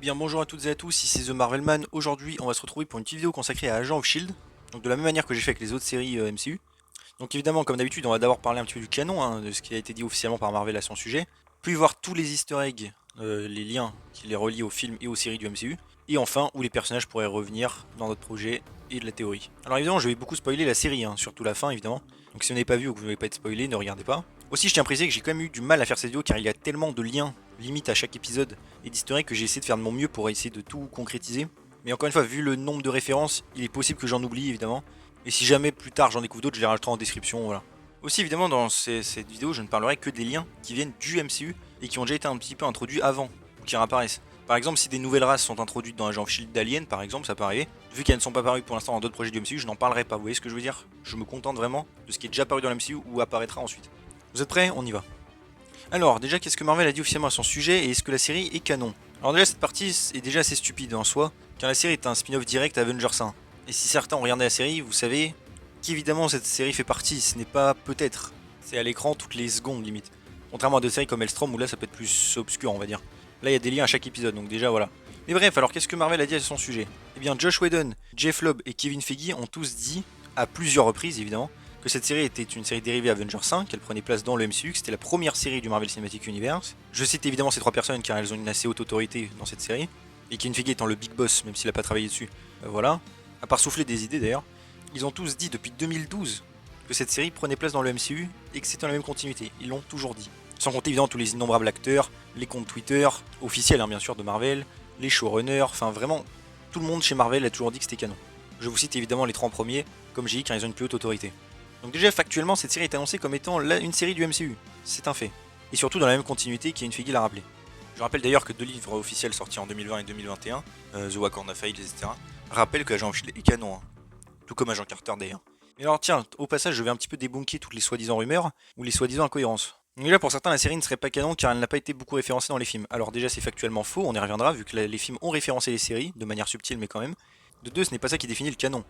bien bonjour à toutes et à tous, ici The Marvelman. Aujourd'hui on va se retrouver pour une petite vidéo consacrée à Agent of Shield. Donc de la même manière que j'ai fait avec les autres séries MCU. Donc évidemment comme d'habitude on va d'abord parler un petit peu du canon, de ce qui a été dit officiellement par Marvel à son sujet. Puis voir tous les easter eggs, les liens qui les relient aux films et aux séries du MCU. Et enfin où les personnages pourraient revenir dans notre projet et de la théorie. Alors évidemment je vais beaucoup spoiler la série, surtout la fin évidemment. Donc si vous n'avez pas vu ou que vous ne voulez pas être spoilé, ne regardez pas. Aussi je tiens à préciser que j'ai quand même eu du mal à faire cette vidéo car il y a tellement de liens limite à chaque épisode et d'easter eggs que j'ai essayé de faire de mon mieux pour essayer de tout concrétiser. Mais encore une fois, vu le nombre de références, il est possible que j'en oublie évidemment. Et si jamais plus tard j'en découvre d'autres, je les rajouterai en description, voilà. Aussi évidemment dans cette vidéo, je ne parlerai que des liens qui viennent du MCU et qui ont déjà été un petit peu introduits avant, ou qui réapparaissent. Par exemple, si des nouvelles races sont introduites dans Agent of Shield d'Alien, par exemple, ça peut arriver. Vu qu'elles ne sont pas parues pour l'instant dans d'autres projets du MCU, je n'en parlerai pas. Vous voyez ce que je veux dire? Je me contente vraiment de ce qui est déjà paru dans le MCU ou apparaîtra ensuite. Vous êtes prêts? On y va. Alors, déjà, qu'est-ce que Marvel a dit officiellement à son sujet et est-ce que la série est canon? Alors déjà, cette partie est déjà assez stupide en soi, car la série est un spin-off direct à Avengers 1. Et si certains ont regardé la série, vous savez qu'évidemment cette série fait partie, ce n'est pas peut-être. C'est à l'écran toutes les secondes limite. Contrairement à d'autres séries comme Elstrom où là ça peut être plus obscur on va dire. Là il y a des liens à chaque épisode, donc déjà voilà. Mais bref, alors qu'est-ce que Marvel a dit à son sujet? Eh bien Josh Whedon, Jeff Lobb et Kevin Feige ont tous dit, à plusieurs reprises évidemment, que cette série était une série dérivée Avengers 5, qu'elle prenait place dans le MCU, que c'était la première série du Marvel Cinematic Universe. Je cite évidemment ces trois personnes car elles ont une assez haute autorité dans cette série, et Kevin Feige étant le big boss, même s'il n'a pas travaillé dessus. Voilà, à part souffler des idées d'ailleurs. Ils ont tous dit depuis 2012 que cette série prenait place dans le MCU et que c'était dans la même continuité. Ils l'ont toujours dit. Sans compter évidemment tous les innombrables acteurs, les comptes Twitter, officiels bien sûr de Marvel, les showrunners, enfin vraiment, tout le monde chez Marvel a toujours dit que c'était canon. Je vous cite évidemment les 30 premiers, comme j'ai dit car ils ont une plus haute autorité. Donc déjà factuellement cette série est annoncée comme étant une série du MCU, c'est un fait. Et surtout dans la même continuité qu'Kevin Feige l'a rappelé. Je rappelle d'ailleurs que deux livres officiels sortis en 2020 et 2021, The Wakanda Files, etc., rappellent que Agent of Shield est canon, tout comme Agent Carter d'ailleurs. Et alors tiens, au passage je vais un petit peu débunker toutes les soi-disant rumeurs, ou les soi-disant incohérences. Donc déjà pour certains la série ne serait pas canon car elle n'a pas été beaucoup référencée dans les films. Alors déjà c'est factuellement faux, on y reviendra vu que les films ont référencé les séries, de manière subtile mais quand même. De deux, ce n'est pas ça qui définit le canon.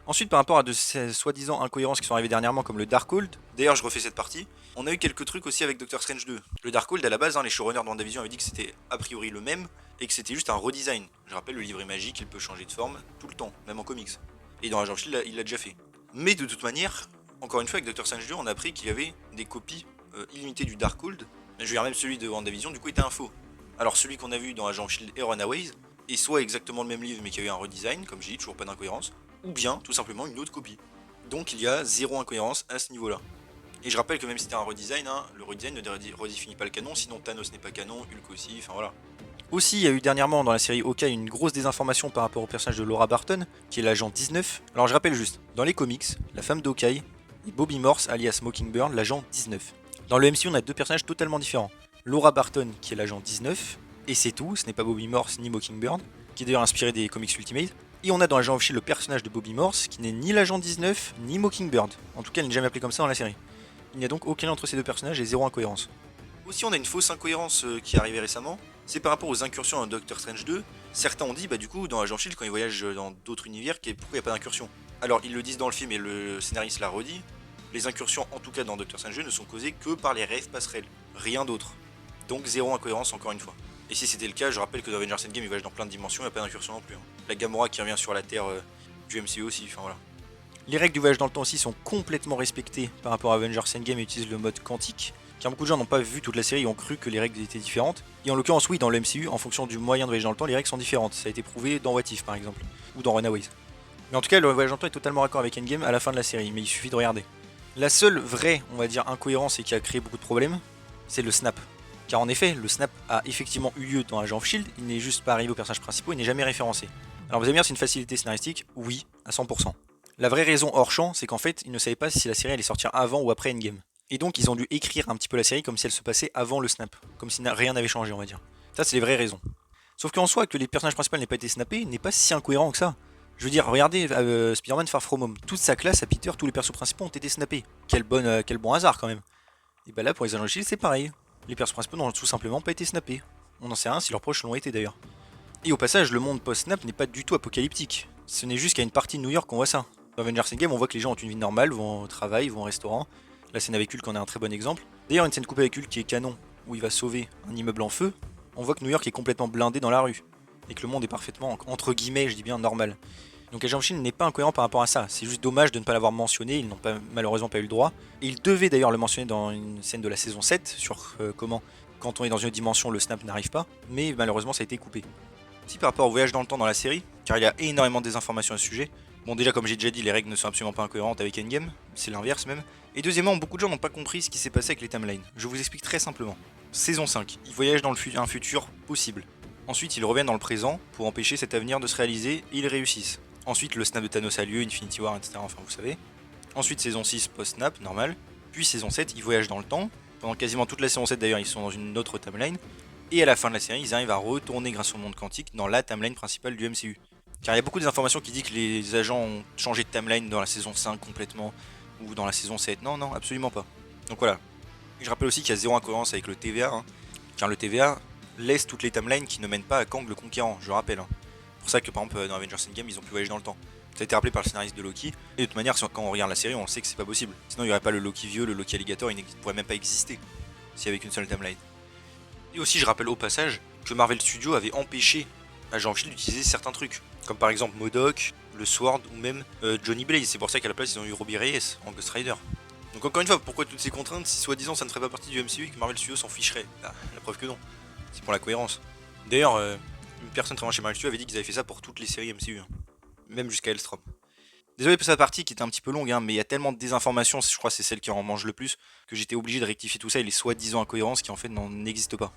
Ensuite, par rapport à de ces soi-disant incohérences qui sont arrivées dernièrement, comme le Darkhold, d'ailleurs je refais cette partie, on a eu quelques trucs aussi avec Doctor Strange 2. Le Darkhold, à la base, les showrunners de WandaVision avaient dit que c'était a priori le même, et que c'était juste un redesign. Je rappelle, le livre est magique, il peut changer de forme tout le temps, même en comics. Et dans Agent of Shield, il l'a déjà fait. Mais de toute manière, encore une fois, avec Doctor Strange 2, on a appris qu'il y avait des copies illimitées du Darkhold. Je veux dire, même celui de WandaVision, du coup, était un faux. Alors celui qu'on a vu dans Agent of Shield et Runaways est soit exactement le même livre, mais qui a eu un redesign, comme j'ai dit, toujours pas d'incohérence, ou bien tout simplement une autre copie. Donc il y a zéro incohérence à ce niveau-là. Et je rappelle que même si c'était un redesign, le redesign ne redéfinit pas le canon, sinon Thanos n'est pas canon, Hulk aussi, enfin voilà. Aussi, il y a eu dernièrement dans la série Hawkeye une grosse désinformation par rapport au personnage de Laura Barton, qui est l'agent 19. Alors je rappelle juste, dans les comics, la femme d'Hawkeye est Bobby Morse alias Mockingbird, l'agent 19. Dans le MCU, on a deux personnages totalement différents. Laura Barton, qui est l'agent 19, et c'est tout, ce n'est pas Bobby Morse ni Mockingbird, qui est d'ailleurs inspiré des comics Ultimate. Et on a dans Agent of Shield le personnage de Bobby Morse, qui n'est ni l'agent 19, ni Mockingbird. En tout cas, il n'est jamais appelé comme ça dans la série. Il n'y a donc aucun lien entre ces deux personnages et zéro incohérence. Aussi, on a une fausse incohérence qui est arrivée récemment, c'est par rapport aux incursions dans Doctor Strange 2. Certains ont dit, du coup, dans Agent of Shield, quand ils voyagent dans d'autres univers, pourquoi il n'y a pas d'incursion? Alors, ils le disent dans le film et le scénariste l'a redit, les incursions, en tout cas dans Doctor Strange 2, ne sont causées que par les rêves passerelles, rien d'autre. Donc, zéro incohérence encore une fois. Et si c'était le cas, je rappelle que dans Avengers Endgame, il voyage dans plein de dimensions, il n'y a pas d'incursion non plus. La Gamora qui revient sur la Terre du MCU aussi, enfin voilà. Les règles du voyage dans le temps aussi sont complètement respectées par rapport à Avengers Endgame et utilisent le mode quantique, car beaucoup de gens n'ont pas vu toute la série et ont cru que les règles étaient différentes. Et en l'occurrence, oui, dans le MCU, en fonction du moyen de voyager dans le temps, les règles sont différentes. Ça a été prouvé dans What If par exemple, ou dans Runaways. Mais en tout cas, le voyage dans le temps est totalement raccord avec Endgame à la fin de la série, mais il suffit de regarder. La seule vraie, on va dire, incohérence et qui a créé beaucoup de problèmes, c'est le snap. Car en effet, le snap a effectivement eu lieu dans Agent of Shield, il n'est juste pas arrivé aux personnages principaux, il n'est jamais référencé. Alors vous allez me dire c'est une facilité scénaristique? Oui, à 100%. La vraie raison hors champ, c'est qu'en fait, ils ne savaient pas si la série allait sortir avant ou après Endgame. Et donc ils ont dû écrire un petit peu la série comme si elle se passait avant le snap, comme si rien n'avait changé on va dire. Ça c'est les vraies raisons. Sauf qu'en soi, que les personnages principaux n'aient pas été snappés n'est pas si incohérent que ça. Je veux dire, regardez Spider-Man Far From Home, toute sa classe à Peter, tous les persos principaux ont été snappés. Quel bon hasard quand même. Et bah là pour les Agents of Shield c'est pareil. Les persos principaux n'ont tout simplement pas été snappés. On n'en sait rien si leurs proches l'ont été d'ailleurs. Et au passage, le monde post-snap n'est pas du tout apocalyptique. Ce n'est juste qu'à une partie de New York qu'on voit ça. Dans Avengers Endgame, on voit que les gens ont une vie normale, vont au travail, vont au restaurant. La scène avec Hulk en est un très bon exemple. D'ailleurs, une scène coupée avec Hulk qui est canon, où il va sauver un immeuble en feu, on voit que New York est complètement blindé dans la rue. et que le monde est parfaitement, entre guillemets, je dis bien, normal. Donc Agent of Shield n'est pas incohérent par rapport à ça, c'est juste dommage de ne pas l'avoir mentionné, ils n'ont malheureusement pas eu le droit. Et ils devaient d'ailleurs le mentionner dans une scène de la saison 7 sur comment, quand on est dans une autre dimension, le snap n'arrive pas, mais malheureusement ça a été coupé. Si par rapport au voyage dans le temps dans la série, car il y a énormément de désinformations à ce sujet. Bon, déjà, comme j'ai déjà dit, les règles ne sont absolument pas incohérentes avec Endgame, c'est l'inverse même. Et deuxièmement, beaucoup de gens n'ont pas compris ce qui s'est passé avec les timelines. Je vous explique très simplement. Saison 5, ils voyagent dans un futur possible. Ensuite, ils reviennent dans le présent pour empêcher cet avenir de se réaliser et ils réussissent. Ensuite, le snap de Thanos a lieu, Infinity War, etc. Enfin, vous savez. Ensuite, saison 6, post-snap, normal. Puis saison 7, ils voyagent dans le temps. Pendant quasiment toute la saison 7, d'ailleurs, ils sont dans une autre timeline. Et à la fin de la série, ils arrivent à retourner grâce au monde quantique dans la timeline principale du MCU. Car il y a beaucoup d'informations qui disent que les agents ont changé de timeline dans la saison 5 complètement, ou dans la saison 7. Non, non, absolument pas. Donc voilà. Et je rappelle aussi qu'il y a zéro incohérence avec le TVA, car le TVA laisse toutes les timelines qui ne mènent pas à Kang le Conquérant, je rappelle. C'est pour ça que par exemple dans Avengers Endgame, ils ont pu voyager dans le temps. Ça a été rappelé par le scénariste de Loki, et de toute manière, quand on regarde la série, on sait que c'est pas possible. Sinon, il n'y aurait pas le Loki vieux, le Loki alligator, il ne pourrait même pas exister s'il y avait qu'une seule timeline. Et aussi, je rappelle au passage que Marvel Studios avait empêché Agent of Shield d'utiliser certains trucs, comme par exemple MODOK, le Sword ou même Johnny Blaze. C'est pour ça qu'à la place, ils ont eu Robbie Reyes en Ghost Rider. Donc encore une fois, pourquoi toutes ces contraintes si soi-disant ça ne ferait pas partie du MCU et que Marvel Studios s'en ficherait? Bah, la preuve que non. C'est pour la cohérence. D'ailleurs, une personne travaillant chez Marvel Studios avait dit qu'ils avaient fait ça pour toutes les séries MCU, même jusqu'à Hellstrom. Désolé pour cette partie qui était un petit peu longue, mais il y a tellement de désinformations, je crois que c'est celle qui en mange le plus, que j'étais obligé de rectifier tout ça et les soi-disant incohérences qui en fait n'existent pas.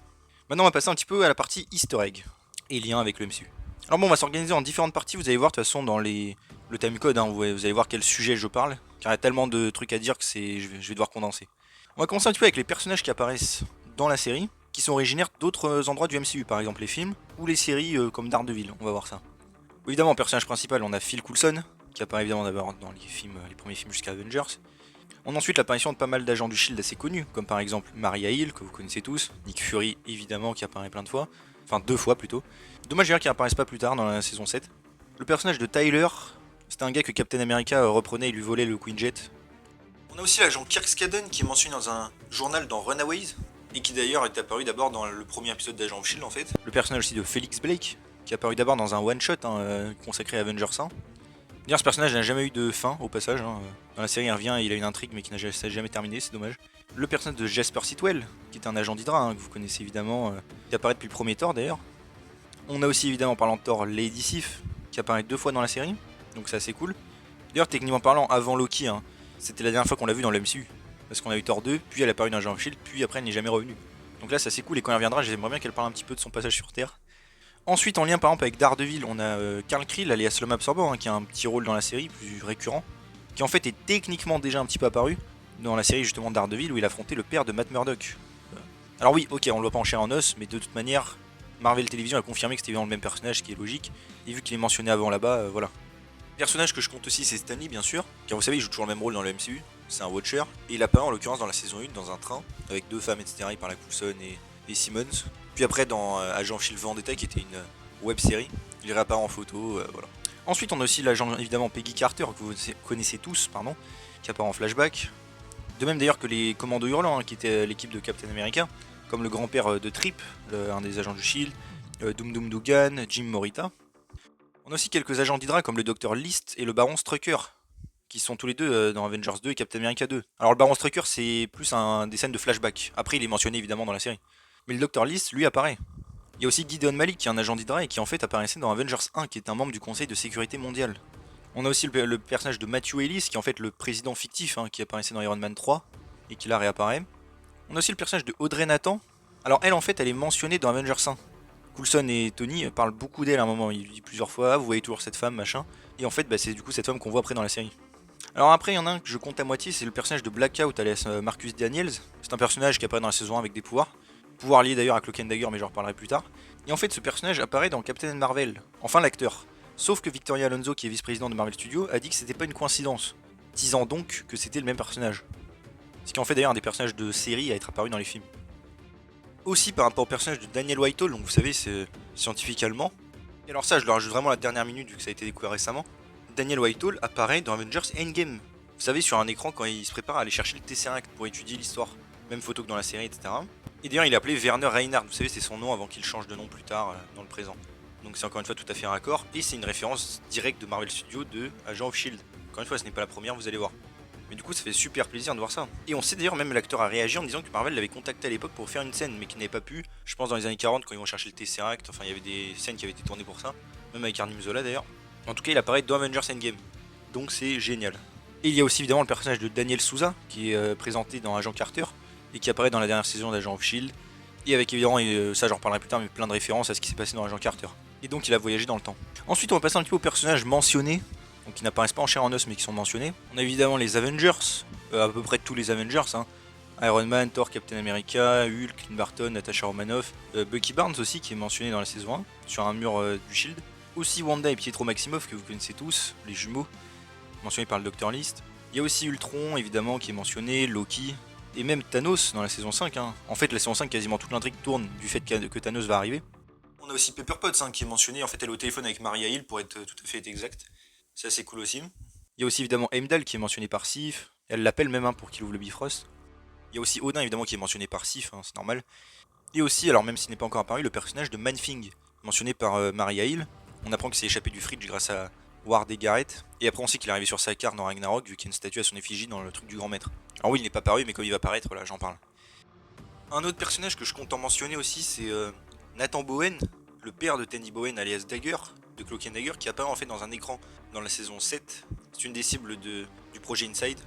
Maintenant on va passer un petit peu à la partie easter egg et lien avec le MCU. Alors bon, on va s'organiser en différentes parties, vous allez voir de toute façon dans le timecode, vous allez voir quel sujet je parle, car il y a tellement de trucs à dire que je vais devoir condenser. On va commencer un petit peu avec les personnages qui apparaissent dans la série, qui sont originaires d'autres endroits du MCU, par exemple les films ou les séries comme Daredevil, on va voir ça. Évidemment, en personnage principal, on a Phil Coulson, qui apparaît évidemment d'abord dans les premiers films jusqu'à Avengers. On a ensuite l'apparition de pas mal d'agents du Shield assez connus, comme par exemple Maria Hill, que vous connaissez tous, Nick Fury évidemment qui apparaît plein de fois, enfin 2 fois plutôt. Dommage d'ailleurs qu'il apparaisse pas plus tard dans la saison 7. Le personnage de Tyler, c'était un gars que Captain America reprenait et lui volait le Queen Jet. On a aussi l'agent Kirk Skadden qui est mentionné dans un journal dans Runaways, et qui d'ailleurs est apparu d'abord dans le premier épisode d'Agent of Shield en fait. Le personnage aussi de Felix Blake, qui est apparu d'abord dans un one-shot consacré à Avengers 1. D'ailleurs, ce personnage n'a jamais eu de fin au passage. Dans la série, il revient et il a une intrigue mais qui n'a jamais terminé, c'est dommage. Le personnage de Jasper Sitwell, qui est un agent d'Hydra, que vous connaissez évidemment, qui apparaît depuis le premier Thor d'ailleurs. On a aussi évidemment, parlant de Thor, Lady Sif, qui apparaît 2 fois dans la série, donc c'est assez cool. D'ailleurs, techniquement parlant, avant Loki, c'était la dernière fois qu'on l'a vu dans le MCU. Parce qu'on a eu Thor 2, puis elle est apparue dans Agent of Shield, puis après elle n'est jamais revenue. Donc là, c'est assez cool et quand elle reviendra, j'aimerais bien qu'elle parle un petit peu de son passage sur Terre. Ensuite, en lien par exemple avec Daredevil, on a Carl Krill, alias l'homme absorbant, qui a un petit rôle dans la série, plus récurrent, qui en fait est techniquement déjà un petit peu apparu dans la série justement Daredevil, où il affrontait le père de Matt Murdock. Alors oui, ok, on le voit pas en chair en os, mais de toute manière, Marvel Television a confirmé que c'était vraiment le même personnage, ce qui est logique, et vu qu'il est mentionné avant là-bas, voilà. Le personnage que je compte aussi, c'est Stanley, bien sûr, car vous savez, il joue toujours le même rôle dans le MCU, c'est un Watcher, et il apparaît en l'occurrence dans la saison 1 dans un train, avec 2 femmes, etc., il parle à Coulson et Simmons. Puis après dans Agent of Shield Vendetta, qui était une web série, il réapparaît en photo, voilà. Ensuite, on a aussi l'agent évidemment Peggy Carter, que vous connaissez tous, pardon, qui apparaît en flashback. De même d'ailleurs que les Commandos Hurlants, qui étaient l'équipe de Captain America, comme le grand-père de Trip, un des agents du Shield, Doom Doom Dugan, Jim Morita. On a aussi quelques agents d'Hydra comme le Dr List et le Baron Strucker, qui sont tous les deux dans Avengers 2 et Captain America 2. Alors le Baron Strucker, c'est plus des scènes de flashback. Après, il est mentionné évidemment dans la série. Mais le Dr List, lui, apparaît. Il y a aussi Gideon Malik, qui est un agent d'Hydra et qui en fait apparaissait dans Avengers 1, qui est un membre du Conseil de sécurité mondiale. On a aussi le personnage de Matthew Ellis, qui est en fait le président fictif, qui apparaissait dans Iron Man 3, et qui là réapparaît. On a aussi le personnage de Audrey Nathan. Alors elle, en fait, elle est mentionnée dans Avengers 1. Coulson et Tony parlent beaucoup d'elle à un moment, il lui dit plusieurs fois, ah, vous voyez toujours cette femme, machin. Et en fait, c'est du coup cette femme qu'on voit après dans la série. Alors après, il y en a un que je compte à moitié, c'est le personnage de Blackout, alias Marcus Daniels. C'est un personnage qui apparaît dans la saison 1 avec des pouvoirs. Pouvoir lié d'ailleurs à Cloak and Dagger, mais j'en reparlerai plus tard. Et en fait, ce personnage apparaît dans Captain Marvel, enfin l'acteur. Sauf que Victoria Alonso, qui est vice-président de Marvel Studios, a dit que c'était pas une coïncidence, disant donc que c'était le même personnage. Ce qui en fait d'ailleurs un des personnages de série à être apparu dans les films. Aussi par rapport au personnage de Daniel Whitehall, donc vous savez, c'est scientifique allemand. Et alors ça, je le rajoute vraiment à la dernière minute vu que ça a été découvert récemment. Daniel Whitehall apparaît dans Avengers Endgame. Vous savez, sur un écran quand il se prépare à aller chercher le Tesseract pour étudier l'histoire. Même photo que dans la série, etc. Et d'ailleurs, il est appelé Werner Reinhardt. Vous savez, c'est son nom avant qu'il change de nom plus tard, dans le présent. Donc c'est encore une fois tout à fait raccord, et c'est une référence directe de Marvel Studios de Agent of Shield. Encore une fois, ce n'est pas la première, vous allez voir. Mais du coup, ça fait super plaisir de voir ça. Et on sait d'ailleurs, même l'acteur a réagi en disant que Marvel l'avait contacté à l'époque pour faire une scène, mais qu'il n'avait pas pu. Je pense dans les années 40, quand ils vont chercher le Tesseract, enfin il y avait des scènes qui avaient été tournées pour ça, même avec Arnim Zola d'ailleurs. En tout cas, il apparaît dans Avengers Endgame, donc c'est génial. Et il y a aussi évidemment le personnage de Daniel Souza, qui est présenté dans Agent Carter, et qui apparaît dans la dernière saison d'Agent of Shield. Et avec évidemment, ça j'en reparlerai plus tard, mais plein de références à ce qui s'est passé dans Agent Carter. Et donc il a voyagé dans le temps. Ensuite, on va passer un petit peu aux personnages mentionnés, donc qui n'apparaissent pas en chair en os mais qui sont mentionnés. On a évidemment les Avengers, à peu près tous les Avengers, hein. Iron Man, Thor, Captain America, Hulk, Clint Barton, Natasha Romanoff, Bucky Barnes aussi qui est mentionné dans la saison 1 sur un mur du Shield. Aussi Wanda et Pietro Maximoff que vous connaissez tous, les jumeaux, mentionnés par le Dr List. Il y a aussi Ultron évidemment qui est mentionné, Loki, et même Thanos dans la saison 5. Hein. En fait la saison 5 quasiment toute l'intrigue tourne du fait que Thanos va arriver. On a aussi Pepper Potts hein, qui est mentionné, en fait elle est au téléphone avec Maria Hill pour être tout à fait exact. C'est assez cool aussi. Il y a aussi évidemment Heimdall qui est mentionné par Sif, elle l'appelle même hein, pour qu'il ouvre le Bifrost. Il y a aussi Odin évidemment qui est mentionné par Sif, hein, c'est normal. Et aussi, alors même s'il n'est pas encore apparu, le personnage de Man-Thing, mentionné par Maria Hill. On apprend qu'il s'est échappé du fridge grâce à Ward et Garrett. Et après on sait qu'il est arrivé sur Sakaar dans Ragnarok vu qu'il y a une statue à son effigie dans le truc du grand maître. Alors oui il n'est pas paru mais quand il va apparaître là j'en parle. Un autre personnage que je compte en mentionner aussi c'est Nathan Bowen, le père de Tandy Bowen alias Dagger, de Cloak and Dagger, qui apparaît en fait dans un écran dans la saison 7. C'est une des cibles du projet Inside.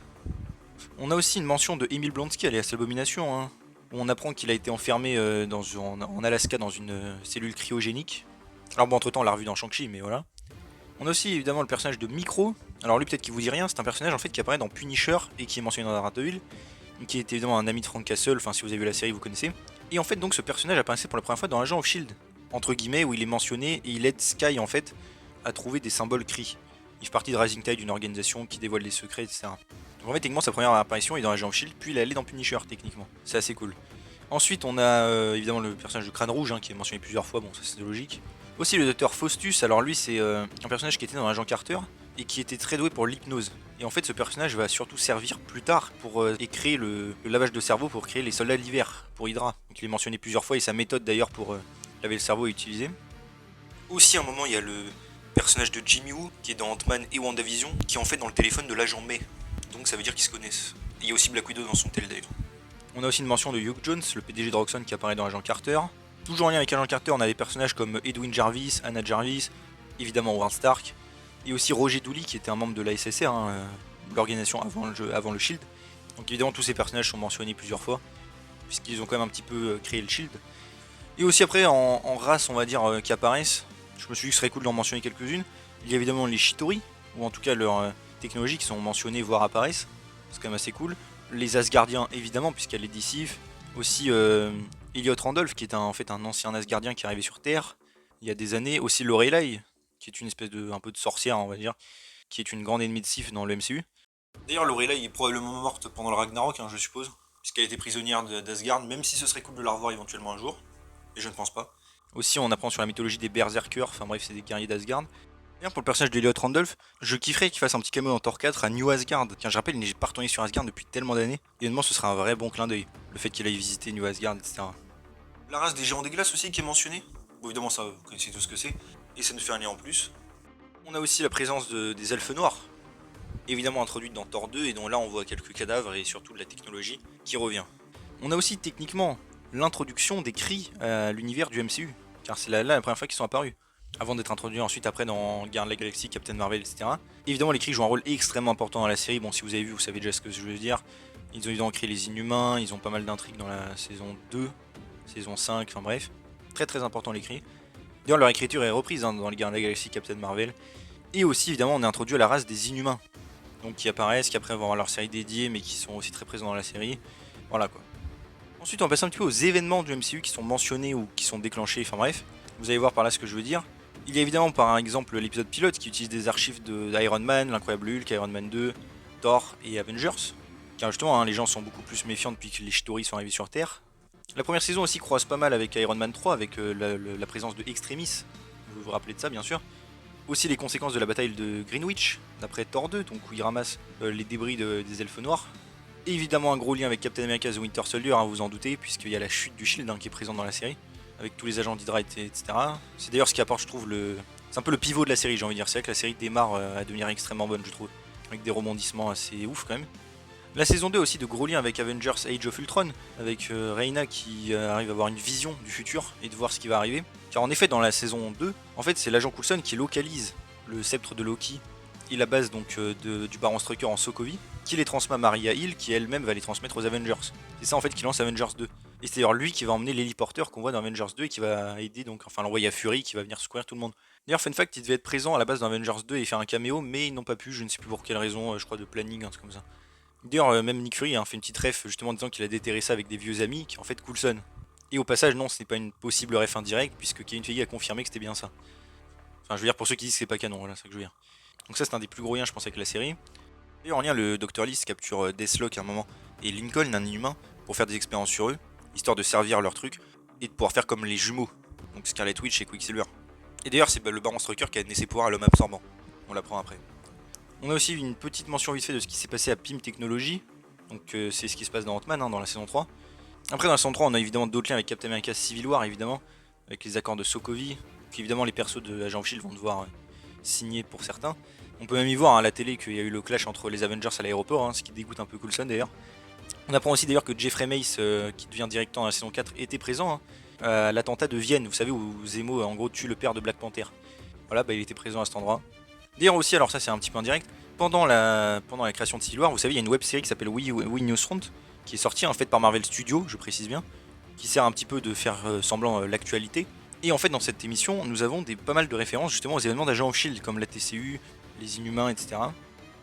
On a aussi une mention de Emil Blonsky alias Abomination, hein, où on apprend qu'il a été enfermé en Alaska dans une cellule cryogénique. Alors bon entre temps on l'a revu dans Shang-Chi mais voilà. On a aussi évidemment le personnage de Micro. Alors lui peut-être qu'il vous dit rien, c'est un personnage en fait qui apparaît dans Punisher et qui est mentionné dans Daredevil, qui est évidemment un ami de Frank Castle, enfin si vous avez vu la série vous connaissez. Et en fait donc ce personnage apparaissait pour la première fois dans Agent of Shield, entre guillemets, où il est mentionné et il aide Sky en fait à trouver des symboles Kree. Il fait partie de Rising Tide, une organisation qui dévoile les secrets, etc. Donc en fait techniquement sa première apparition est dans Agent of Shield, puis il est allé dans Punisher techniquement. C'est assez cool. Ensuite on a évidemment le personnage de Crâne Rouge hein, qui est mentionné plusieurs fois, bon ça c'est logique. Aussi le docteur Faustus, alors lui c'est un personnage qui était dans Agent Carter et qui était très doué pour l'hypnose. Et en fait ce personnage va surtout servir plus tard pour créer le lavage de cerveau pour créer les soldats de l'hiver pour Hydra. Donc il est mentionné plusieurs fois et sa méthode d'ailleurs pour laver le cerveau est utilisée. Aussi à un moment il y a le personnage de Jimmy Woo qui est dans Ant-Man et WandaVision qui est en fait dans le téléphone de l'agent May. Donc ça veut dire qu'ils se connaissent. Et il y a aussi Black Widow dans son tel d'ailleurs. On a aussi une mention de Hugh Jones, le PDG de Roxxon qui apparaît dans Agent Carter. Toujours en lien avec Agent Carter, on a des personnages comme Edwin Jarvis, Anna Jarvis, évidemment Howard Stark, et aussi Roger Dooley qui était un membre de la SSR, hein, l'organisation avant le Shield. Donc évidemment tous ces personnages sont mentionnés plusieurs fois, puisqu'ils ont quand même un petit peu créé le Shield. Et aussi après en race on va dire qui apparaissent, je me suis dit que ce serait cool d'en mentionner quelques-unes. Il y a évidemment les Chitauri, ou en tout cas leurs technologies qui sont mentionnées voire apparaissent, c'est quand même assez cool. Les Asgardiens évidemment puisqu'il y a les Deceive, aussi Elliot Randolph qui est en fait un ancien Asgardien qui est arrivé sur Terre il y a des années, aussi Lorelai qui est une espèce de un peu de sorcière on va dire, qui est une grande ennemie de Sif dans le MCU. D'ailleurs Lorelai est probablement morte pendant le Ragnarok hein, je suppose, puisqu'elle était prisonnière d'Asgard, même si ce serait cool de la revoir éventuellement un jour, et je ne pense pas. Aussi on apprend sur la mythologie des Berserkers, enfin bref c'est des guerriers d'Asgard. D'ailleurs pour le personnage d'Elliot Randolph, je kifferais qu'il fasse un petit cameo dans Thor 4 à New Asgard, car je rappelle il n'est pas retourné sur Asgard depuis tellement d'années, et honnêtement ce serait un vrai bon clin d'œil, le fait qu'il aille visiter New Asgard, etc. La race des géants des glaces aussi qui est mentionnée, bon évidemment ça vous connaissez tout ce que c'est, et ça nous fait un lien en plus. On a aussi la présence des elfes noirs, évidemment introduite dans Thor 2, et dont là on voit quelques cadavres et surtout de la technologie qui revient. On a aussi techniquement l'introduction des Kree à l'univers du MCU, car c'est là la première fois qu'ils sont apparus, avant d'être introduits ensuite après dans Guardians of the Galaxy, Captain Marvel, etc. Évidemment les Kree jouent un rôle extrêmement important dans la série, bon si vous avez vu vous savez déjà ce que je veux dire. Ils ont évidemment créé les Inhumains, ils ont pas mal d'intrigues dans la saison 2, saison 5, enfin bref. Très important les Kree. D'ailleurs leur écriture est reprise hein, dans les Guardians of the Galaxy, Captain Marvel. Et aussi évidemment on est introduit à la race des Inhumains, donc qui apparaissent, qui après vont avoir leur série dédiée mais qui sont aussi très présents dans la série. Voilà quoi. Ensuite on passe un petit peu aux événements du MCU qui sont mentionnés ou qui sont déclenchés, enfin bref. Vous allez voir par là ce que je veux dire. Il y a évidemment par exemple l'épisode pilote qui utilise des archives d'Iron Man, l'Incroyable Hulk, Iron Man 2, Thor et Avengers. Car justement hein, les gens sont beaucoup plus méfiants depuis que les Chitauri sont arrivés sur Terre. La première saison aussi croise pas mal avec Iron Man 3, avec la présence de Extremis, vous vous rappelez de ça bien sûr. Aussi les conséquences de la bataille de Greenwich, d'après Thor 2, donc où il ramasse les débris des elfes noirs. Et évidemment un gros lien avec Captain America The Winter Soldier, hein, vous en doutez, puisqu'il y a la chute du Shield hein, qui est présente dans la série. avec tous les agents d'Hydra, etc. C'est d'ailleurs ce qui apporte, je trouve, c'est un peu le pivot de la série, j'ai envie de dire. C'est vrai que la série démarre à devenir extrêmement bonne, je trouve, avec des rebondissements assez ouf quand même. La saison 2 aussi de gros liens avec Avengers Age of Ultron, avec Reina qui arrive à avoir une vision du futur et de voir ce qui va arriver. Car en effet, dans la saison 2, en fait, c'est l'agent Coulson qui localise le sceptre de Loki et la base donc du Baron Strucker en Sokovie, qui les transmet à Maria Hill, qui elle-même va les transmettre aux Avengers. C'est ça en fait qui lance Avengers 2. Et c'est d'ailleurs lui qui va emmener l'héliporteur qu'on voit dans Avengers 2 et qui va aider donc, enfin l'envoyer à Fury qui va venir secourir tout le monde. D'ailleurs, fun fact, il devait être présent à la base dans Avengers 2 et faire un caméo, mais ils n'ont pas pu, je ne sais plus pour quelle raison, je crois de planning, un truc comme ça. D'ailleurs, même Nick Fury fait une petite ref justement en disant qu'il a déterré ça avec des vieux amis, qui est en fait Coulson. Et au passage, non, ce n'est pas une possible ref indirecte, puisque Kevin Feige a confirmé que c'était bien ça. Enfin, je veux dire, pour ceux qui disent que c'est pas canon, voilà, c'est ça que je veux dire. Donc ça, c'est un des plus gros liens, je pense, avec la série. D'ailleurs, en lien, le Dr. List capture Deathlock à un moment, et Lincoln, un inhumain, pour faire des expériences sur eux, histoire de servir leur truc, et de pouvoir faire comme les jumeaux, donc Scarlet Witch et Quicksilver. Et d'ailleurs, c'est le Baron Strucker qui a donné ses pouvoirs à l'homme absorbant. On l'apprend après. On a aussi une petite mention vite fait de ce qui s'est passé à Pym Technologies. Donc c'est ce qui se passe dans Ant-Man, dans la saison 3. Après dans la saison 3 on a évidemment d'autres liens avec Captain America Civil War évidemment, avec les accords de Sokovie, qu'évidemment les persos de Agent of Shield vont devoir signer pour certains. On peut même y voir à la télé qu'il y a eu le clash entre les Avengers à l'aéroport, ce qui dégoûte un peu Coulson d'ailleurs. On apprend aussi d'ailleurs que Jeffrey Mace, qui devient directeur dans la saison 4, était présent à l'attentat de Vienne, vous savez où Zemo en gros tue le père de Black Panther. Voilà, il était présent à cet endroit. D'ailleurs aussi, alors ça c'est un petit peu indirect, pendant la création de Civil War, vous savez, il y a une web série qui s'appelle We Newsfront, qui est sortie en fait par Marvel Studios, je précise bien, qui sert un petit peu de faire semblant l'actualité. Et en fait, dans cette émission, nous avons pas mal de références justement aux événements d'Agents of Shield, comme la TCU, les Inhumains, etc.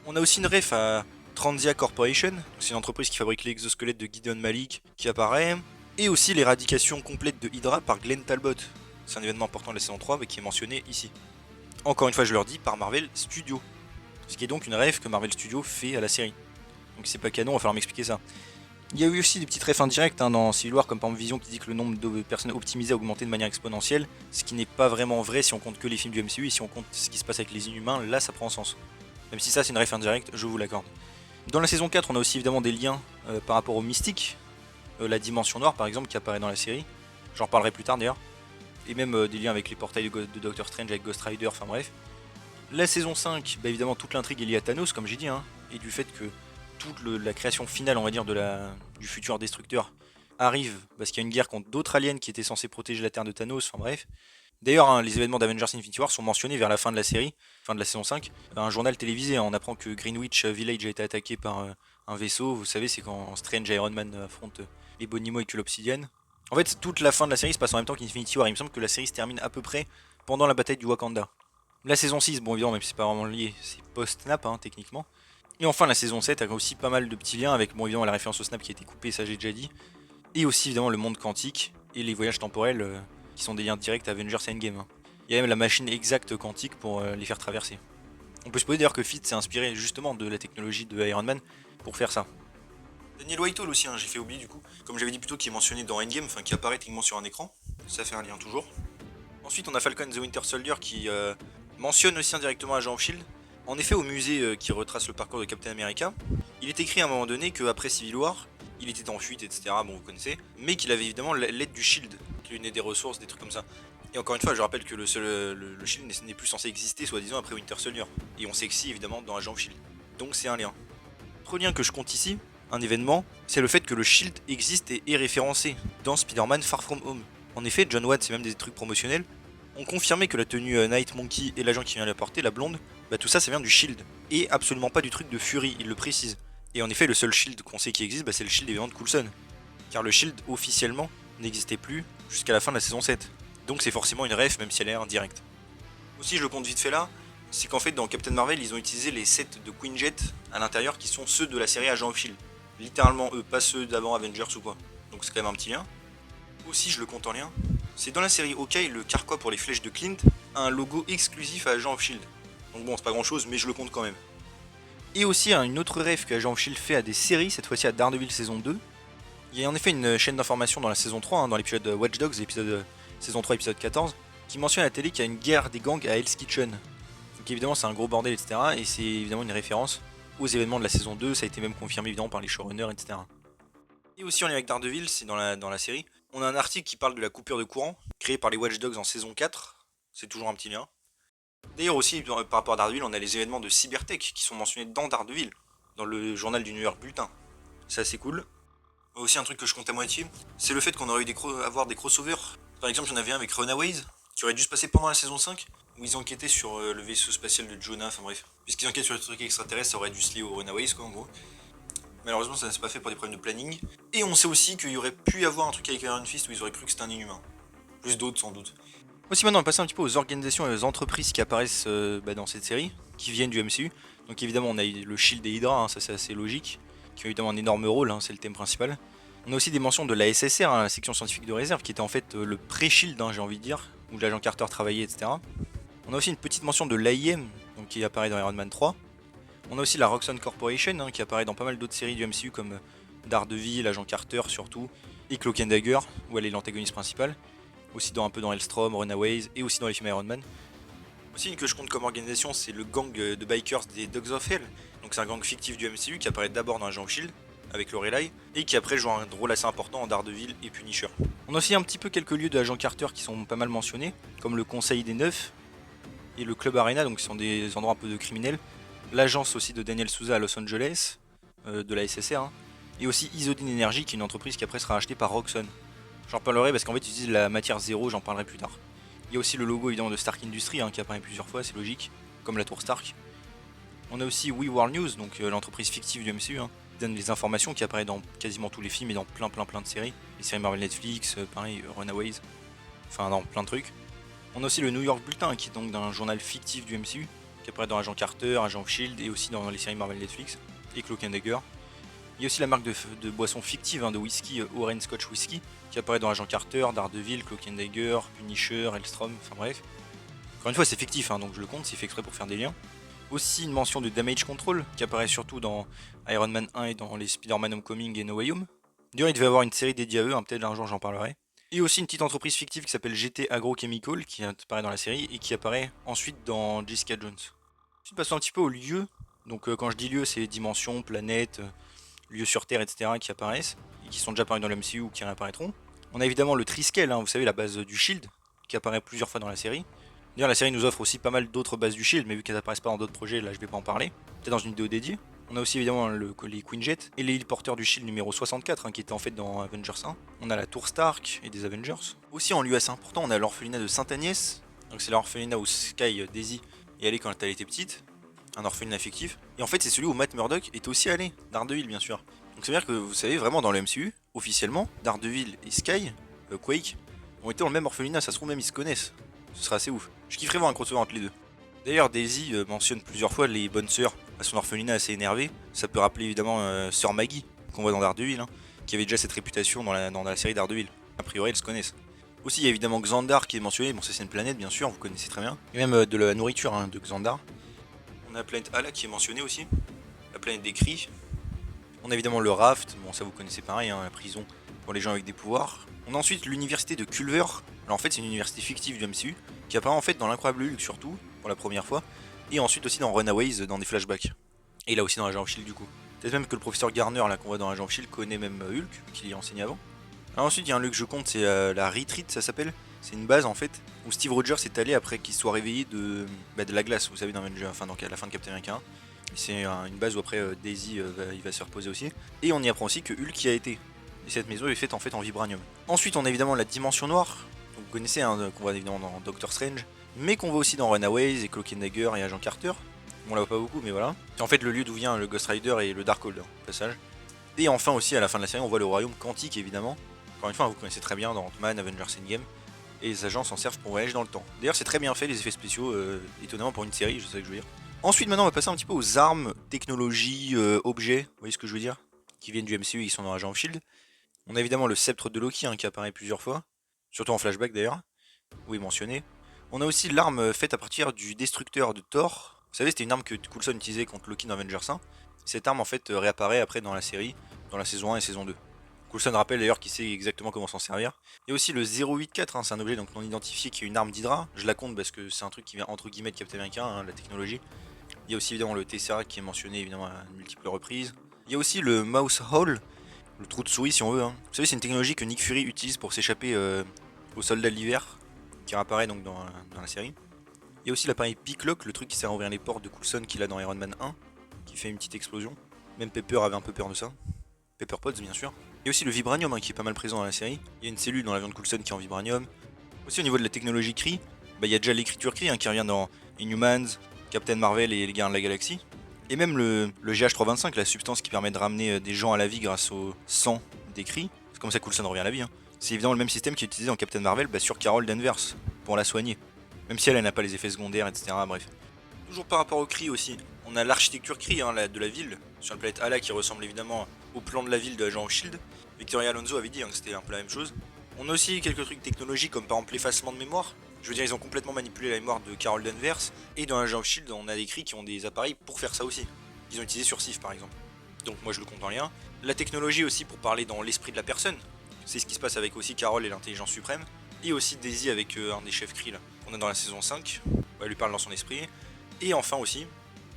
On a aussi une ref à Transia Corporation, c'est une entreprise qui fabrique l'exosquelette de Gideon Malik qui apparaît, et aussi l'éradication complète de Hydra par Glenn Talbot. C'est un événement important de la saison 3 mais qui est mentionné ici. Encore une fois, je leur dis, par Marvel Studios. Ce qui est donc une ref que Marvel Studios fait à la série. Donc c'est pas canon, il va falloir m'expliquer ça. Il y a eu aussi des petites refs indirectes dans Civil War, comme par exemple Vision qui dit que le nombre de personnes optimisées a augmenté de manière exponentielle, ce qui n'est pas vraiment vrai si on compte que les films du MCU, et si on compte ce qui se passe avec les Inhumains, là ça prend sens. Même si ça c'est une ref indirecte, je vous l'accorde. Dans la saison 4, on a aussi évidemment des liens par rapport au Mystique, la Dimension Noire par exemple qui apparaît dans la série, j'en reparlerai plus tard d'ailleurs, et même des liens avec les portails de Doctor Strange avec Ghost Rider, enfin bref. La saison 5, évidemment toute l'intrigue est liée à Thanos comme j'ai dit, et du fait que toute la création finale on va dire du futur destructeur arrive parce qu'il y a une guerre contre d'autres aliens qui étaient censés protéger la Terre de Thanos, enfin bref. D'ailleurs les événements d'Avengers Infinity War sont mentionnés vers la fin de la série, fin de la saison 5, un journal télévisé, on apprend que Greenwich Village a été attaqué par un vaisseau, vous savez c'est quand Strange et Iron Man affrontent les Bonimo et que l'Obsidian. En fait toute la fin de la série se passe en même temps qu'Infinity War, il me semble que la série se termine à peu près pendant la bataille du Wakanda. La saison 6, bon évidemment même si c'est pas vraiment lié, c'est post-snap techniquement. Et enfin la saison 7 a aussi pas mal de petits liens avec bon évidemment la référence au snap qui a été coupée, ça j'ai déjà dit. Et aussi évidemment le monde quantique et les voyages temporels qui sont des liens directs à Avengers Endgame. Il y a même la machine exacte quantique pour les faire traverser. On peut supposer d'ailleurs que Fitz s'est inspiré justement de la technologie de Iron Man pour faire ça. Daniel Whitehall aussi, j'ai fait oublier du coup, comme j'avais dit plutôt qui est mentionné dans Endgame, enfin qui apparaît techniquement sur un écran, ça fait un lien toujours. Ensuite on a Falcon the Winter Soldier qui mentionne aussi indirectement Agent of Shield. En effet, au musée qui retrace le parcours de Captain America, il est écrit à un moment donné qu'après Civil War, il était en fuite, etc. Bon, vous connaissez, mais qu'il avait évidemment l'aide du Shield, qui lui donnait des ressources, des trucs comme ça. Et encore une fois, je rappelle que le Shield n'est plus censé exister, soi-disant, après Winter Soldier. Et on sait que si, évidemment, dans Agent of Shield. Donc c'est un lien. Autre lien que je compte ici, un événement, c'est le fait que le Shield existe et est référencé dans Spider-Man Far From Home. En effet, John Watts et même des trucs promotionnels ont confirmé que la tenue Night Monkey et l'agent qui vient la porter, la blonde, tout ça vient du Shield, et absolument pas du truc de Fury, il le précise. Et en effet, le seul Shield qu'on sait qui existe, c'est le Shield évidemment de Coulson. Car le Shield, officiellement, n'existait plus jusqu'à la fin de la saison 7. Donc c'est forcément une ref, même si elle est indirecte. Aussi, je le compte vite fait là, c'est qu'en fait, dans Captain Marvel, ils ont utilisé les sets de Queen Jet à l'intérieur, qui sont ceux de la série Agent of Shield. Littéralement eux, pas ceux d'avant Avengers ou quoi. Donc c'est quand même un petit lien. Aussi, je le compte en lien, c'est dans la série Hawkeye, le carquois pour les flèches de Clint a un logo exclusif à Agent of Shield. Donc bon, c'est pas grand chose, mais je le compte quand même. Et aussi une autre ref que Agent of Shield fait à des séries, cette fois-ci à Daredevil saison 2. Il y a en effet une chaîne d'information dans la saison 3, dans l'épisode Watch Dogs, l'épisode saison 3, épisode 14, qui mentionne à la télé qu'il y a une guerre des gangs à Hell's Kitchen. Donc évidemment c'est un gros bordel, etc. Et c'est évidemment une référence aux événements de la saison 2, ça a été même confirmé évidemment par les showrunners, etc. Et aussi en lien avec Daredevil, c'est dans la série, On a un article qui parle de la coupure de courant, créée par les Watch Dogs en saison 4. C'est toujours un petit lien. D'ailleurs aussi, par rapport à Daredevil, on a les événements de Cybertech qui sont mentionnés dans Daredevil, dans le journal du New York Bulletin. C'est assez cool. Aussi un truc que je compte à moitié, c'est le fait qu'on aurait eu avoir des crossovers. Par exemple, il y en avait un avec Runaways, qui aurait dû se passer pendant la saison 5, où ils enquêtaient sur le vaisseau spatial de Jonah, enfin bref. Puisqu'ils enquêtent sur le truc extraterrestre, ça aurait dû se lier aux Runaways quoi en gros. Malheureusement ça ne s'est pas fait pour des problèmes de planning. Et on sait aussi qu'il y aurait pu y avoir un truc avec Iron Fist où ils auraient cru que c'était un inhumain. Plus d'autres sans doute. Aussi maintenant on va passer un petit peu aux organisations et aux entreprises qui apparaissent dans cette série, qui viennent du MCU. Donc évidemment on a le Shield et Hydra, hein, ça c'est assez logique, qui ont évidemment un énorme rôle, hein, c'est le thème principal. On a aussi des mentions de la SSR, hein, la section scientifique de réserve, qui était en fait le pré-Shield, hein, j'ai envie de dire, où l'agent Carter travaillait, etc. On a aussi une petite mention de l'AIM, donc qui apparaît dans Iron Man 3. On a aussi la Roxxon Corporation, hein, qui apparaît dans pas mal d'autres séries du MCU comme Daredevil, Agent Carter surtout, et Cloak and Dagger, où elle est l'antagoniste principale. Aussi un peu dans Hellstrom, Runaways, et aussi dans les films Iron Man. Aussi une que je compte comme organisation, c'est le gang de bikers des Dogs of Hell. Donc c'est un gang fictif du MCU qui apparaît d'abord dans Agent of Shield, avec Lorelai, et qui après joue un rôle assez important en Daredevil et Punisher. On a aussi un petit peu quelques lieux de Agent Carter qui sont pas mal mentionnés, comme le Conseil des Neufs et le Club Arena, donc ce sont des endroits un peu de criminels. L'agence aussi de Daniel Souza à Los Angeles, de la SSR, hein. Et aussi Isodine Energy, qui est une entreprise qui après sera rachetée par Roxxon. J'en parlerai parce qu'en fait ils utilisent la matière zéro, j'en parlerai plus tard. Il y a aussi le logo évidemment de Stark Industries, hein, qui apparaît plusieurs fois, c'est logique, comme la tour Stark. On a aussi We War News, donc l'entreprise fictive du MCU, hein, qui donne les informations, qui apparaît dans quasiment tous les films et dans plein de séries. Les séries Marvel Netflix, pareil, Runaways, enfin dans plein de trucs. On a aussi le New York Bulletin, hein, qui est donc d'un journal fictif du MCU, qui apparaît dans Agent Carter, Agent of Shield et aussi dans les séries Marvel Netflix, et Cloak and Dagger. Il y a aussi la marque de boissons fictives, hein, de whisky, Orange Scotch Whisky, qui apparaît dans Agent Carter, Daredevil, Cloak and Dagger, Punisher, Hellstrom, enfin bref. Encore une fois, c'est fictif, hein, donc je le compte, c'est fait exprès pour faire des liens. Aussi une mention de Damage Control, qui apparaît surtout dans Iron Man 1 et dans les Spider-Man Homecoming et No Way Home. D'ailleurs, il devait y avoir une série dédiée à eux, hein, peut-être un jour j'en parlerai. Et aussi une petite entreprise fictive qui s'appelle GT Agrochemical, qui apparaît dans la série et qui apparaît ensuite dans Jessica Jones. Ensuite, passons un petit peu aux lieux. Donc, quand je dis lieux, c'est dimensions, planètes, lieux sur Terre, etc. qui apparaissent et qui sont déjà apparus dans le MCU ou qui réapparaîtront. On a évidemment le Triskel, hein, vous savez, la base du Shield, qui apparaît plusieurs fois dans la série. D'ailleurs, la série nous offre aussi pas mal d'autres bases du Shield, mais vu qu'elles apparaissent pas dans d'autres projets, là je vais pas en parler. Peut-être dans une vidéo dédiée. On a aussi évidemment les Quinjet et les porteurs du Shield numéro 64, hein, qui étaient en fait dans Avengers 1. On a la Tour Stark et des Avengers. Aussi en lieu assez important, on a l'orphelinat de Sainte-Agnès. Donc c'est l'orphelinat où Sky, Daisy est allée quand elle était petite. Un orphelinat fictif. Et en fait, c'est celui où Matt Murdock est aussi allé. Daredevil, bien sûr. Donc ça veut dire que vous savez, vraiment dans le MCU, officiellement, Daredevil et Sky, Quake, ont été dans le même orphelinat. Ça se trouve même ils se connaissent. Ce serait assez ouf. Je kifferais voir un crossover entre les deux. D'ailleurs, Daisy mentionne plusieurs fois les bonnes sœurs à son orphelinat assez énervé. Ça peut rappeler évidemment Sœur Maggie, qu'on voit dans Daredevil, hein, qui avait déjà cette réputation dans la série Daredevil. A priori, elles se connaissent. Aussi, il y a évidemment Xandar qui est mentionné. Bon, ça c'est une planète, bien sûr, vous connaissez très bien. Et même de la nourriture, hein, de Xandar. On a la planète Ala qui est mentionnée aussi. La planète des cris. On a évidemment le Raft, bon ça vous connaissez pareil, hein, la prison pour les gens avec des pouvoirs. On a ensuite l'université de Culver. Alors en fait c'est une université fictive du MCU qui apparaît en fait dans l'incroyable Hulk surtout, pour la première fois, et ensuite aussi dans Runaways dans des flashbacks. Et là aussi dans Agent of Shield du coup. Peut-être même que le professeur Garner là qu'on voit dans Agent of Shield connaît même Hulk, qui y a enseigné avant. Alors ensuite il y a un lieu que je compte, c'est la Retreat ça s'appelle. C'est une base en fait où Steve Rogers est allé après qu'il soit réveillé de la glace, vous savez, dans Avenger, enfin donc à la fin de Captain America 1. C'est une base où après Daisy il va se reposer aussi. Et on y apprend aussi que Hulk y a été. Et cette maison est faite en fait en vibranium. Ensuite on a évidemment la dimension noire. Donc, vous connaissez, hein, qu'on voit évidemment dans Doctor Strange. Mais qu'on voit aussi dans Runaways et Cloak and Dagger et Agent Carter. On la voit pas beaucoup mais voilà. C'est en fait le lieu d'où vient le Ghost Rider et le Darkhold, au passage. Et enfin aussi à la fin de la série on voit le royaume quantique évidemment. Encore une fois vous connaissez très bien dans Ant-Man, Avengers Endgame. Et les agents s'en servent pour voyager dans le temps. D'ailleurs c'est très bien fait les effets spéciaux, étonnamment pour une série, je sais ce que je veux dire. Ensuite, maintenant, on va passer un petit peu aux armes, technologies, objets, vous voyez ce que je veux dire, qui viennent du MCU et qui sont dans Agent of Shield. On a évidemment le sceptre de Loki, hein, qui apparaît plusieurs fois, surtout en flashback d'ailleurs, où il est mentionné. On a aussi l'arme faite à partir du destructeur de Thor. Vous savez, c'était une arme que Coulson utilisait contre Loki dans Avengers 1. Cette arme, en fait, réapparaît après dans la série, dans la saison 1 et saison 2. Coulson rappelle d'ailleurs qu'il sait exactement comment s'en servir. Il y a aussi le 084, hein, c'est un objet donc non identifié qui est une arme d'Hydra. Je la compte parce que c'est un truc qui vient entre guillemets de Captain America, hein, la technologie. Il y a aussi évidemment le Tesseract qui est mentionné évidemment à multiples reprises. Il y a aussi le Mouse Hole le trou de souris si on veut. Hein. Vous savez, c'est une technologie que Nick Fury utilise pour s'échapper aux soldats de l'hiver, qui réapparaît donc dans la série. Il y a aussi l'appareil Picklock, le truc qui sert à ouvrir les portes de Coulson qu'il a dans Iron Man 1, qui fait une petite explosion. Même Pepper avait un peu peur de ça. Pepper Potts bien sûr. Il y a aussi le vibranium hein, qui est pas mal présent dans la série. Il y a une cellule dans l'avion de Coulson qui est en vibranium. Aussi au niveau de la technologie Kree, il y a déjà l'écriture Kree hein, qui revient dans Inhumans, Captain Marvel et les Gardiens de la Galaxie. Et même le GH325, la substance qui permet de ramener des gens à la vie grâce au sang des Kree. C'est comme ça que Coulson revient à la vie. Hein. C'est évidemment le même système qui est utilisé dans Captain Marvel sur Carol Danvers, pour la soigner. Même si elle n'a pas les effets secondaires, etc. Bref. Toujours par rapport au Kree aussi, on a l'architecture Kree hein, de la ville, sur la planète Ala qui ressemble évidemment au plan de la ville de Agent of Shield. Victoria Alonso avait dit hein, que c'était un peu la même chose. On a aussi quelques trucs technologiques comme par exemple l'effacement de mémoire. Je veux dire, ils ont complètement manipulé la mémoire de Carol Danvers. Et dans Agent of Shield, on a des Kree qui ont des appareils pour faire ça aussi. Qu'ils ont utilisé sur Sif par exemple. Donc moi je le compte en rien. La technologie aussi pour parler dans l'esprit de la personne. C'est ce qui se passe avec aussi Carol et l'intelligence suprême. Et aussi Daisy avec un des chefs Kree là, qu'on a dans la saison 5. Elle lui parle dans son esprit. Et enfin aussi,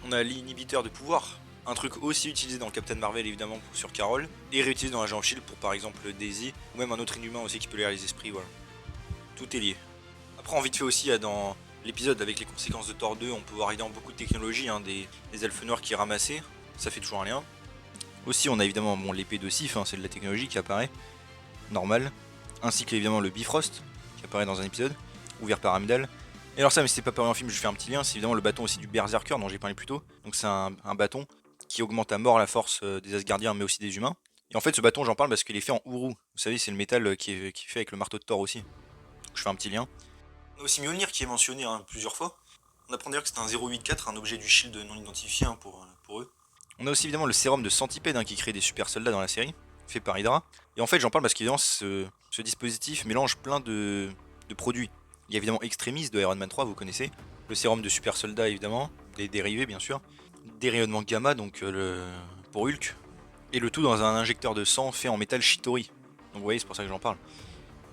on a l'inhibiteur de pouvoir. Un truc aussi utilisé dans Captain Marvel évidemment sur Carol. Et réutilisé dans Agent of Shield pour par exemple Daisy. Ou même un autre inhumain aussi qui peut lire les esprits, voilà. Tout est lié. Après en vite fait aussi, dans l'épisode avec les conséquences de Thor 2, on peut voir évidemment beaucoup de technologies, hein, des elfes noirs qui ramassaient. Ça fait toujours un lien. Aussi on a évidemment l'épée de Sif, hein, c'est de la technologie qui apparaît. Normal. Ainsi qu'évidemment le Bifrost qui apparaît dans un épisode. Ouvert par Amdal. Et alors ça, mais c'est pas paru en film, je fais un petit lien, c'est évidemment le bâton aussi du Berserker dont j'ai parlé plus tôt. Donc c'est un bâton qui augmente à mort la force des Asgardiens mais aussi des humains. Et en fait ce bâton j'en parle parce qu'il est fait en Uru. Vous savez c'est le métal qui est fait avec le marteau de Thor aussi. Donc je fais un petit lien. On a aussi Mjolnir qui est mentionné hein, plusieurs fois. On apprend d'ailleurs que c'est un 084, un objet du shield non identifié hein, pour eux. On a aussi évidemment le sérum de Centipede hein, qui crée des super soldats dans la série, fait par Hydra. Et en fait j'en parle parce qu'évidemment ce dispositif mélange plein de produits. Il y a évidemment Extremis de Iron Man 3, vous connaissez. Le sérum de super soldat évidemment, des dérivés bien sûr. Des rayonnements gamma donc pour Hulk. Et le tout dans un injecteur de sang fait en métal Shitori. Donc vous voyez c'est pour ça que j'en parle.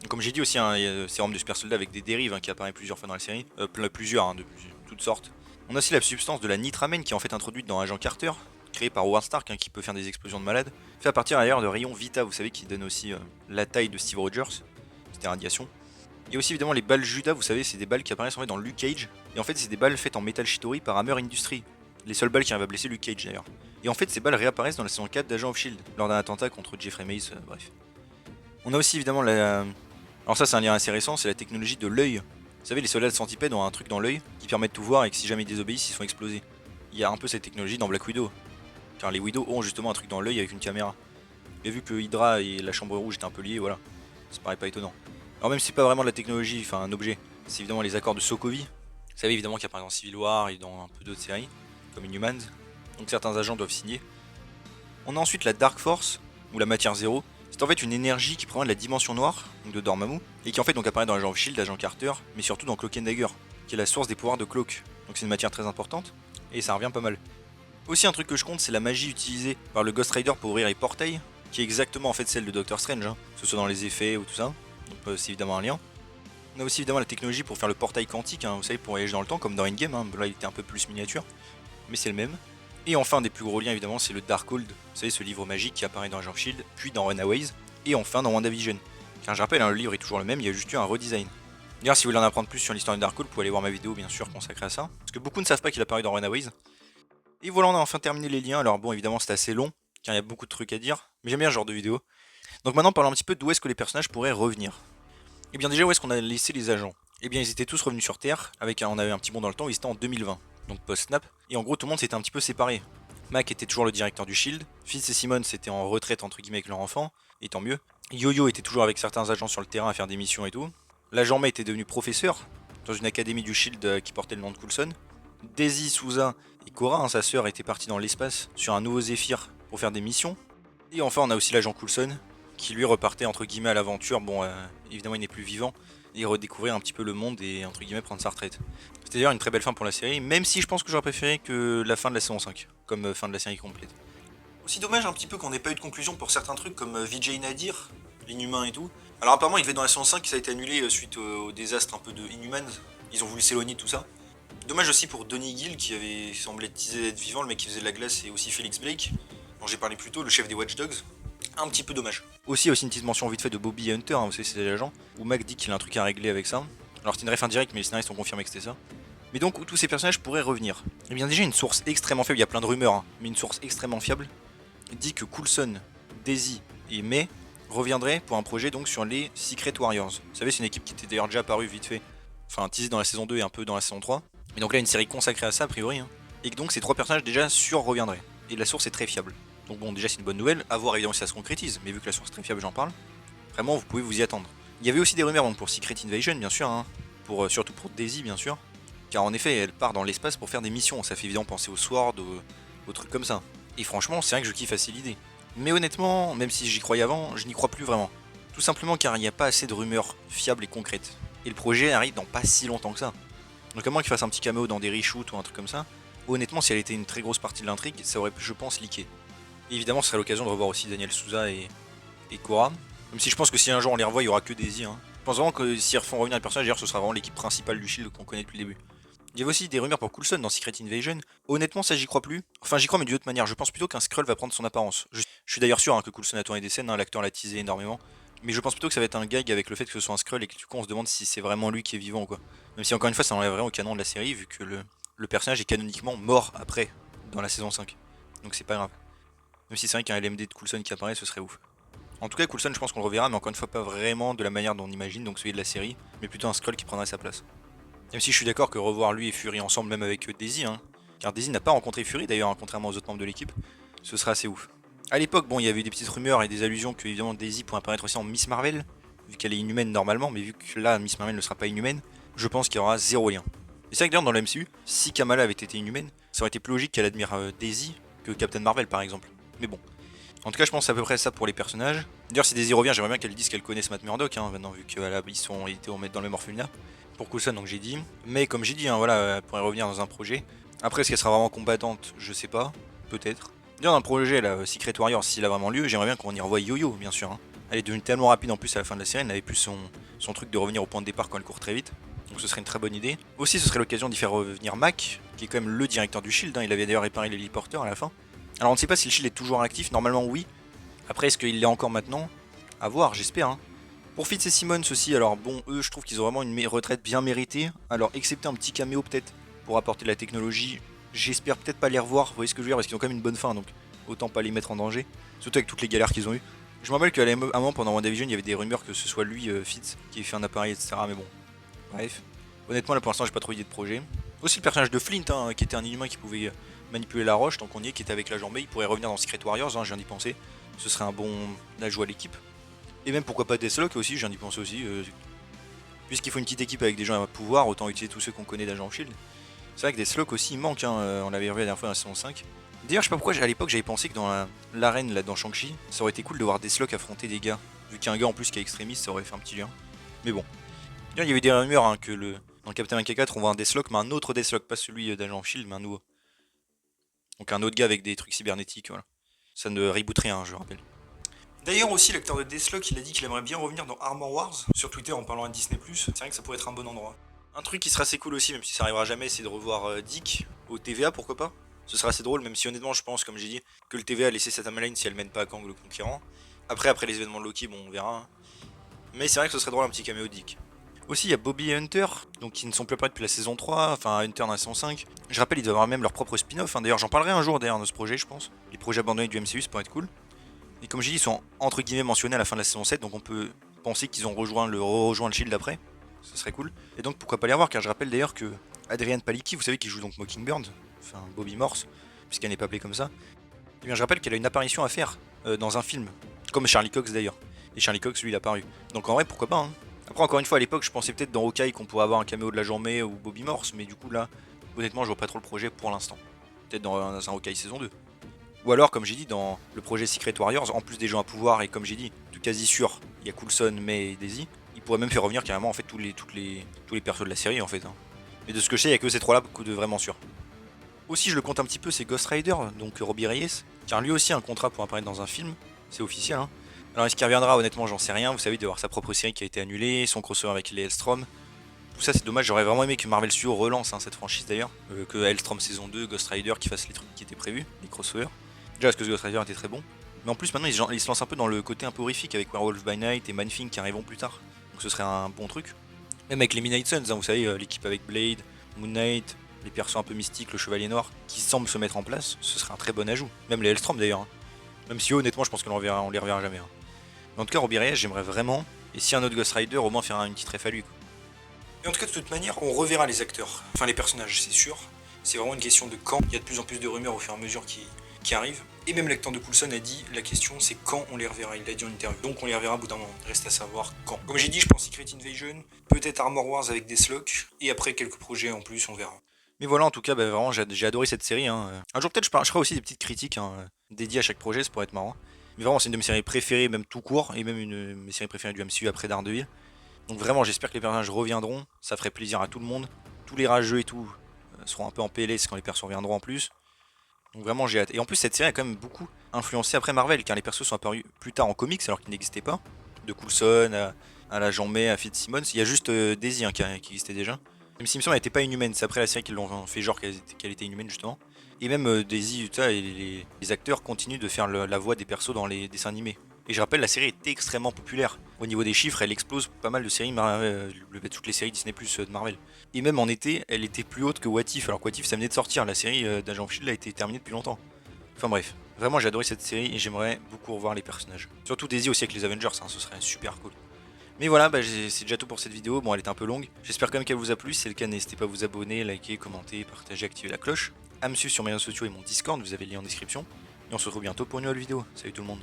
Donc, comme j'ai dit aussi, il y a le sérum de super soldat avec des dérives hein, qui apparaît plusieurs fois dans la série. Plusieurs, hein, de toutes sortes. On a aussi la substance de la nitramène qui est en fait introduite dans Agent Carter, créée par Howard Stark hein, qui peut faire des explosions de malade. Fait à partir d'ailleurs de rayons Vita, vous savez, qui donne aussi la taille de Steve Rogers. C'était radiation. Il y a aussi évidemment les balles Judas, vous savez, c'est des balles qui apparaissent en fait dans Luke Cage. Et en fait, c'est des balles faites en métal Shitori par Hammer Industries. Les seules balles qui arrivent à blesser Luke Cage d'ailleurs. Et en fait, ces balles réapparaissent dans la saison 4 d'Agent of Shield, lors d'un attentat contre Jeffrey Mace, bref. On a aussi évidemment la. Alors, ça, c'est un lien assez récent, c'est la technologie de l'œil. Vous savez, les soldats de Centipede ont un truc dans l'œil qui permet de tout voir et que si jamais ils désobéissent, ils sont explosés. Il y a un peu cette technologie dans Black Widow. Car les Widow ont justement un truc dans l'œil avec une caméra. Et vu que Hydra et la Chambre Rouge étaient un peu liés, voilà, ça paraît pas étonnant. Alors même si c'est pas vraiment de la technologie, enfin un objet, c'est évidemment les accords de Sokovie. Vous savez évidemment qu'il y a par exemple Civil War et dans un peu d'autres séries, comme Inhumans, donc certains agents doivent signer. On a ensuite la Dark Force, ou la matière zéro. C'est en fait une énergie qui provient de la dimension noire, donc de Dormammu, et qui en fait donc apparaît dans Agent of Shield, Agent Carter, mais surtout dans Cloak and Dagger, qui est la source des pouvoirs de Cloak. Donc c'est une matière très importante, et ça revient pas mal. Aussi un truc que je compte, c'est la magie utilisée par le Ghost Rider pour ouvrir les portails, qui est exactement en fait celle de Doctor Strange, hein, que ce soit dans les effets ou tout ça, donc c'est évidemment un lien. On a aussi évidemment la technologie pour faire le portail quantique, hein, vous savez, pour voyager dans le temps, comme dans Endgame, hein, là il était un peu plus miniature, mais c'est le même. Et enfin, un des plus gros liens évidemment, c'est le Darkhold, vous savez, ce livre magique qui apparaît dans Agent of Shield, puis dans Runaways, et enfin dans WandaVision. Car je rappelle, hein, le livre est toujours le même, il y a juste eu un redesign. D'ailleurs, si vous voulez en apprendre plus sur l'histoire de Darkhold, vous pouvez aller voir ma vidéo bien sûr consacrée à ça, parce que beaucoup ne savent pas qu'il apparaît dans Runaways. Et voilà, on a enfin terminé les liens. Alors bon, évidemment, c'est assez long, car il y a beaucoup de trucs à dire, mais j'aime bien ce genre de vidéo. Donc maintenant, parlons un petit peu d'où est-ce que les personnages pourraient revenir. Et bien déjà, où est-ce qu'on a laissé les agents? Eh bien, ils étaient tous revenus sur Terre, on avait un petit bond dans le temps, ils étaient en 2020, donc post-snap, et en gros, tout le monde s'était un petit peu séparé. Mac était toujours le directeur du Shield, Fitz et Simon étaient en retraite entre guillemets avec leur enfant, et tant mieux. Yo-Yo était toujours avec certains agents sur le terrain à faire des missions et tout. L'agent May était devenu professeur, dans une académie du Shield qui portait le nom de Coulson. Daisy, Souza et Cora, hein, sa sœur, étaient partis dans l'espace sur un nouveau Zephyr pour faire des missions. Et enfin, on a aussi l'agent Coulson, qui lui repartait entre guillemets à l'aventure. Bon, évidemment, il n'est plus vivant, et redécouvrir un petit peu le monde et entre guillemets prendre sa retraite. C'était d'ailleurs une très belle fin pour la série, même si je pense que j'aurais préféré que la fin de la saison 5, comme fin de la série complète. Aussi dommage un petit peu qu'on n'ait pas eu de conclusion pour certains trucs comme Vijay Nadir, l'inhumain et tout. Alors apparemment il devait être dans la saison 5, ça a été annulé suite au désastre un peu de Inhumans. Ils ont voulu s'éloigner de tout ça. Dommage aussi pour Donny Gill qui avait semblé teaser d'être vivant, le mec qui faisait de la glace, et aussi Felix Blake, dont j'ai parlé plus tôt, le chef des Watch Dogs. Un petit peu dommage. Aussi, il y a aussi une petite mention vite fait de Bobby Hunter, hein, vous savez, c'est l'agent, où Mac dit qu'il a un truc à régler avec ça. Alors c'était une ref indirecte, mais les scénaristes ont confirmé que c'était ça. Mais donc, où tous ces personnages pourraient revenir. Eh bien, déjà, une source extrêmement faible, il y a plein de rumeurs, hein, mais une source extrêmement fiable dit que Coulson, Daisy et May reviendraient pour un projet donc sur les Secret Warriors. Vous savez, c'est une équipe qui était d'ailleurs déjà apparue vite fait, enfin teasée dans la saison 2 et un peu dans la saison 3. Mais donc là, une série consacrée à ça, a priori. Hein. Et que donc ces trois personnages déjà reviendraient. Et la source est très fiable. Donc bon, déjà c'est une bonne nouvelle, à voir évidemment si ça se concrétise, mais vu que la source est très fiable, j'en parle. Vraiment, vous pouvez vous y attendre. Il y avait aussi des rumeurs donc, pour Secret Invasion, bien sûr, hein, surtout pour Daisy, bien sûr. Car en effet, elle part dans l'espace pour faire des missions, ça fait évidemment penser au Sword, aux trucs comme ça. Et franchement, c'est vrai que je kiffe assez l'idée. Mais honnêtement, même si j'y croyais avant, je n'y crois plus vraiment. Tout simplement car il n'y a pas assez de rumeurs fiables et concrètes. Et le projet arrive dans pas si longtemps que ça. Donc à moins qu'il fasse un petit caméo dans des reshoots ou un truc comme ça, honnêtement, si elle était une très grosse partie de l'intrigue, ça aurait pu, je pense, leaker. Et évidemment, ce serait l'occasion de revoir aussi Daniel Souza et Korra. Même si je pense que si un jour on les revoit, il y aura que Daisy. Hein. Je pense vraiment que s'ils refont revenir les personnages, d'ailleurs, ce sera vraiment l'équipe principale du Shield qu'on connaît depuis le début. Il y avait aussi des rumeurs pour Coulson dans Secret Invasion. Honnêtement, ça j'y crois plus. Enfin, j'y crois, mais d'une autre manière. Je pense plutôt qu'un Skrull va prendre son apparence. Je suis d'ailleurs sûr hein, que Coulson a tourné des scènes, hein, l'acteur l'a teasé énormément. Mais je pense plutôt que ça va être un gag avec le fait que ce soit un Skrull et que du coup on se demande si c'est vraiment lui qui est vivant ou quoi. Même si encore une fois ça enlèverait au canon de la série vu que le personnage est canoniquement mort après, dans la saison 5. Donc c'est pas grave. Même si c'est vrai qu'un LMD de Coulson qui apparaît, ce serait ouf. En tout cas, Coulson, je pense qu'on le reverra, mais encore une fois, pas vraiment de la manière dont on imagine, donc celui de la série, mais plutôt un Skrull qui prendrait sa place. Même si je suis d'accord que revoir lui et Fury ensemble, même avec Daisy, hein, car Daisy n'a pas rencontré Fury d'ailleurs, hein, contrairement aux autres membres de l'équipe, ce serait assez ouf. A l'époque, bon, il y avait eu des petites rumeurs et des allusions que évidemment Daisy pourrait apparaître aussi en Miss Marvel, vu qu'elle est inhumaine normalement, mais vu que là Miss Marvel ne sera pas inhumaine, je pense qu'il y aura zéro lien. Et c'est vrai que d'ailleurs dans le MCU, si Kamala avait été inhumaine, ça aurait été plus logique qu'elle admire Daisy que Captain Marvel par exemple. Mais bon. En tout cas, je pense à peu près ça pour les personnages. D'ailleurs, si Daisy revient, j'aimerais bien qu'elle dise qu'elle connaisse Matt Murdock, hein, maintenant, vu qu'ils étaient dans le même orphelinat. Pour Coulson, donc j'ai dit. Mais comme j'ai dit, hein, voilà, elle pourrait revenir dans un projet. Après, est-ce qu'elle sera vraiment combattante? Je sais pas. Peut-être. D'ailleurs, dans le projet, là, Secret Warrior, s'il a vraiment lieu, j'aimerais bien qu'on y revoie Yo-Yo, bien sûr. Hein. Elle est devenue tellement rapide en plus à la fin de la série, elle n'avait plus son truc de revenir au point de départ quand elle court très vite. Donc ce serait une très bonne idée. Aussi, ce serait l'occasion d'y faire revenir Mac, qui est quand même le directeur du Shield. Hein. Il avait d'ailleurs réparé les téléporteurs à la fin. Alors on ne sait pas si le Shield est toujours actif, normalement oui. Après, est-ce qu'il l'est encore maintenant? À voir, j'espère. Hein. Pour Fitz et Simmons aussi, alors bon, eux, je trouve qu'ils ont vraiment une retraite bien méritée. Alors, excepté un petit caméo peut-être pour apporter de la technologie, j'espère peut-être pas les revoir, vous voyez ce que je veux dire, parce qu'ils ont quand même une bonne fin, donc autant pas les mettre en danger. Surtout avec toutes les galères qu'ils ont eues. Je me rappelle qu'à un moment, pendant WandaVision, il y avait des rumeurs que ce soit lui, Fitz, qui ait fait un appareil, etc. Mais bon, bref. Honnêtement, là pour l'instant, j'ai pas trop idée de projet. Aussi le personnage de Flint, hein, qui était un inhumain qui pouvait manipuler la roche, tant qu'on y est, qui était avec la jambe, il pourrait revenir dans Secret Warriors, hein, je viens d'y penser. Ce serait un bon ajout à l'équipe. Et même pourquoi pas Deathlock aussi, je viens d'y penser aussi. Puisqu'il faut une petite équipe avec des gens à pouvoir, autant utiliser tous ceux qu'on connaît d'Agent Shield. C'est vrai que Deathlock aussi il manque, hein, on l'avait revu la dernière fois dans la saison 5. D'ailleurs, je sais pas pourquoi à l'époque j'avais pensé que dans l'arène là dans Shang-Chi, ça aurait été cool de voir Deathlock affronter des gars. Vu qu'il y a un gars en plus qui est extrémiste, ça aurait fait un petit lien. Mais bon. D'ailleurs, il y avait des rumeurs hein, que dans le Captain America 4, on voit un Deathlock, mais un autre Deathlock, pas celui d'Agent Shield, mais un nouveau. Donc un autre gars avec des trucs cybernétiques, voilà. Ça ne reboot rien, je rappelle. D'ailleurs aussi, l'acteur de Deathlock, il a dit qu'il aimerait bien revenir dans Armor Wars, sur Twitter en parlant à Disney+, c'est vrai que ça pourrait être un bon endroit. Un truc qui sera assez cool aussi, même si ça arrivera jamais, c'est de revoir Dick au TVA, pourquoi pas. Ce sera assez drôle, même si honnêtement je pense, comme j'ai dit, que le TVA a laissé cette Amaline si elle mène pas à Kang le Conquérant. Après les événements de Loki, bon on verra. Hein. Mais c'est vrai que ce serait drôle un petit caméo de Dick. Aussi il y a Bobby et Hunter, donc qui ne sont plus prêts depuis la saison 3, enfin Hunter dans la saison 5. Je rappelle, ils doivent avoir même leur propre spin-off, hein. D'ailleurs j'en parlerai un jour d'ailleurs de ce projet je pense. Les projets abandonnés du MCU, ça pourrait être cool. Et comme j'ai dit, ils sont entre guillemets mentionnés à la fin de la saison 7, donc on peut penser qu'ils ont rejoint le Shield après. Ce serait cool. Et donc pourquoi pas les revoir, car je rappelle d'ailleurs que Adrian Palicki, vous savez qui joue donc Mockingbird, enfin Bobby Morse, puisqu'elle n'est pas appelée comme ça, et bien je rappelle qu'elle a une apparition à faire dans un film, comme Charlie Cox d'ailleurs. Et Charlie Cox lui il a apparu. Donc en vrai pourquoi pas hein. Après encore une fois à l'époque je pensais peut-être dans Hawkeye qu'on pourrait avoir un caméo de la journée ou Bobby Morse, mais du coup là honnêtement je vois pas trop le projet pour l'instant. Peut-être dans un Hawkeye saison 2. Ou alors, comme j'ai dit, dans le projet Secret Warriors, en plus des gens à pouvoir, et comme j'ai dit, tout quasi sûr, il y a Coulson, May et Daisy, ils pourraient même faire revenir carrément en fait tous les persos de la série en fait. Hein. Mais de ce que je sais, il y a que ces trois-là, beaucoup de vraiment sûrs. Aussi, je le compte un petit peu, c'est Ghost Rider, donc Robbie Reyes, car lui aussi a un contrat pour apparaître dans un film, c'est officiel. Hein. Alors est-ce qu'il reviendra? Honnêtement, j'en sais rien. Vous savez, d'avoir sa propre série qui a été annulée, son crossover avec les Hellstrom. Tout ça, c'est dommage. J'aurais vraiment aimé que Marvel Studios relance hein, cette franchise d'ailleurs, que Hellstrom saison 2, Ghost Rider qui fasse les trucs qui étaient prévus, les crossovers. Déjà parce que Ghost Rider était très bon. Mais en plus maintenant ils se lancent un peu dans le côté un peu horrifique avec Werewolf by Night et Man-Thing qui arriveront plus tard. Donc ce serait un bon truc. Même avec les Midnight Suns, hein, vous savez, l'équipe avec Blade, Moon Knight, les persos un peu mystiques, le Chevalier Noir, qui semblent se mettre en place, ce serait un très bon ajout. Même les Hellstrom d'ailleurs. Hein. Même si honnêtement je pense qu'on les reverra jamais. Hein. Mais en tout cas Robbie Reyes j'aimerais vraiment, et si un autre Ghost Rider au moins faire une petite ref à lui. Et en tout cas de toute manière on reverra les acteurs, enfin les personnages c'est sûr. C'est vraiment une question de quand. Il y a de plus en plus de rumeurs au fur et à mesure qui arrivent. Et même l'acteur de Coulson a dit, la question c'est quand on les reverra, il l'a dit en interview. Donc on les reverra au bout d'un moment, reste à savoir quand. Comme j'ai dit, je pense Secret Invasion, peut-être Armor Wars avec des Slocks, et après quelques projets en plus, on verra. Mais voilà, en tout cas, bah, vraiment, j'ai adoré cette série. Hein. Un jour peut-être je ferai aussi des petites critiques hein, dédiées à chaque projet, ça pourrait être marrant. Mais vraiment, c'est une de mes séries préférées, même tout court, et même une de mes séries préférées du MCU après Daredevil. Donc vraiment, j'espère que les personnages reviendront, ça ferait plaisir à tout le monde. Tous les rageux et tout seront un peu en PLS quand les persos reviendront en plus. Donc vraiment j'ai hâte. Et en plus cette série a quand même beaucoup influencé après Marvel, car les persos sont apparus plus tard en comics alors qu'ils n'existaient pas. De Coulson à la Jean May, à Fitzsimmons, il y a juste Daisy hein, qui existait déjà. Même si il me semble qu'elle n'était pas inhumaine, c'est après la série qu'ils l'ont fait genre qu'elle était inhumaine justement. Et même Daisy, les acteurs continuent de faire la voix des persos dans les dessins animés. Et je rappelle, la série était extrêmement populaire. Au niveau des chiffres, elle explose pas mal de séries, toutes les séries Disney Plus de Marvel. Et même en été, elle était plus haute que What If, alors que What If ça venait de sortir, la série d'Agent of Shield a été terminée depuis longtemps. Enfin bref, vraiment j'ai adoré cette série et j'aimerais beaucoup revoir les personnages. Surtout Daisy aussi avec les Avengers, hein, ce serait super cool. Mais voilà, bah, c'est déjà tout pour cette vidéo, bon elle était un peu longue. J'espère quand même qu'elle vous a plu, si c'est le cas n'hésitez pas à vous abonner, liker, commenter, partager, activer la cloche. À me suivre sur mes réseaux sociaux et mon Discord, vous avez le lien en description. Et on se retrouve bientôt pour une nouvelle vidéo. Salut tout le monde.